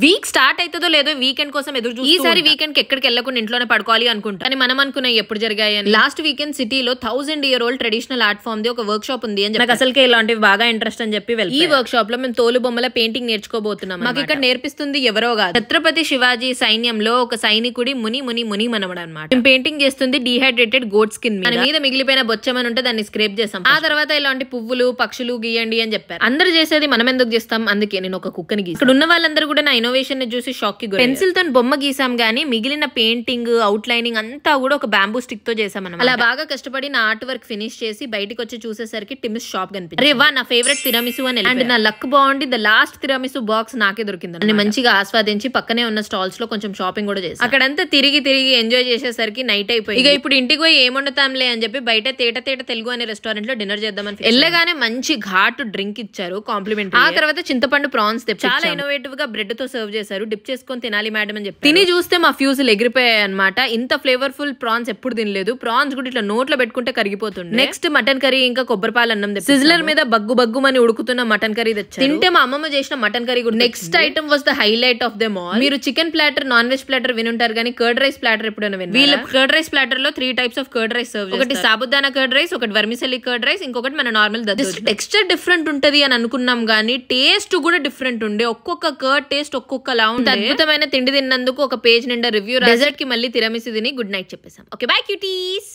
Week start అవుతుందో లేదో weekend కోసం ఎదురు చూస్తూ ఈసారి వీకెండ్ కి ఎక్కడికి వెళ్ళకుండా ఇంట్లోనే పడుకోవాలి అనుకుంటా అని మనం అనుకున్నాయి ఎప్పుడు జరిగాయని. లాస్ట్ వీకెండ్ సిటీలో 1000-year-old ట్రెడిషనల్ ఆర్ట్ ఫామ్ ది ఒక వర్క్ షాప్ ఉంది అని నాకు అసలుకే ఇలాంటివి బాగా ఇంట్రెస్ట్ అని చెప్పి వెళ్ళి ఈ వర్క్ షాప్ లో మేము తోలు బొమ్మల పెయింటింగ్ నేర్చుకోబోతున్నాం. మాకు ఇక్కడ నేర్పిస్తుంది ఎవరో కాదు, ఛత్రపతి శివాజీ సైన్యంలో ఒక సైనికుడి ముని ముని ముని మనవడు అనమాట. మేము పెయింటింగ్ చేస్తుంది డీహైడ్రేటెడ్ గోట్ స్కిన్ మీద మిగిలిపోయిన బొచ్చమని ఉంటే దాన్ని స్క్రేప్ చేసాం. ఆ తర్వాత ఇలాంటి పువ్వులు పక్షులు గీయండి అని చెప్పారు. అందరు చేసేది మనం ఎందుకు చేస్తాం, అందుకే నేను ఒక కుక్కని గీసాను. ఇక్కడ ఉన్న వాళ్ళందరూ కూడా నా ఇన్నోవేషన్ ని చూసి షాక్ కి గురయ్యారు. పెన్సిల్ తో బొమ్మ గీసాం గానీ మిగిలిన పెయింటింగ్ అవుట్ లైనింగ్ అంతా కూడా ఒక బ్యాంబూ స్టిక్ తో చేసాం అన్నమాట. అలా బాగా కష్టపడి నా ఆర్ట్ వర్క్ ఫినిష్ చేసి బయటకు వచ్చి చూసేసరికి టిమ్స్ షాప్ కనిపించింది. అరే వా, నా ఫేవరెట్ తిరామిసు అని. అండ్ నా లక్ బాగుండి ద లాస్ట్ తిరామిసు బాక్స్ నాకే దొరికింది. అని మంచిగా ఆస్వాదించి పక్కనే ఉన్న స్టాల్స్ లో కొంచెం షాపింగ్ కూడా చేసి అక్కడంతా తిరిగి ఎంజాయ్ చేసేసరికి నైట్ అయిపోయింది. ఇక ఇప్పుడు ఇంటికి పోయి ఏముండుతాంలే అని చెప్పి బయట తేట తెలుగు అనే రెస్టారెంట్ లో డిన్నర్ చేద్దామని వెళ్ళగానే మంచి ఘాటు డ్రింక్ ఇచ్చారు కాంప్లిమెంట్. ఆ తర్వాత చింతపండు ప్రాన్స్ చాలా ఇన్నోవేటివ్ గా బ్రెడ్ తో సర్వ్ చేశారు. డిప్ చేసుకొని తినాలి మేడం అని చెప్పి తిని చూస్తే మా ఫ్యూజులు ఎగిరిపోయాయి అనమాట. ఇంత ఫ్లేవర్ఫుల్ ప్రాన్స్ ఎప్పుడు తినలేదు. ప్రాన్స్ కూడా ఇట్లా నోట్లో పెట్టుకుంటే కరిగిపోతుంది. నెక్స్ట్ మటన్ కర్రీ ఇంకా కొబ్బరిపాలు అన్నం సిజ్లర్ మీద బగ్గుమని ఉడుకుతున్న మటన్ కర్రీ తెచ్చారు. తింటే మా అమ్మమ్మ చేసిన మటన్ కర్రీ కూడా. Next item was the highlight of them all. మీరు chicken platter non veg platter వినుంటారు కానీ కర్డ్ రైస్ ప్లాటర్ ఎప్పుడైనా విన్నారు? వీళ్ళ కర్డ్ రైస్ ప్లాటర్ లో 3 types of curd rice serve. ఒకటి సాబుదానా కర్డ్ రైస్, ఒకటి వర్మిసెల్లి కర్డ్ రైస్, ఇంకొకటి మన నార్మల్ టెక్స్చర్ డిఫరెంట్ ఉంటది అని అనుకున్నాం గానీ టేస్ట్ కూడా డిఫరెంట్ ఉండే. ఒక్కొక్క కర్డ్ టేస్ట్ ఒక్కొక్కలా ఉండే. అద్భుతమైన తిండి తిన్నందుకు ఒక పేజ్ నిండా రివ్యూ. డెజర్ట్ కి మళ్ళీ తిరామిసు తిని గుడ్ నైట్ చెప్పేసాం. Okay bye cuties.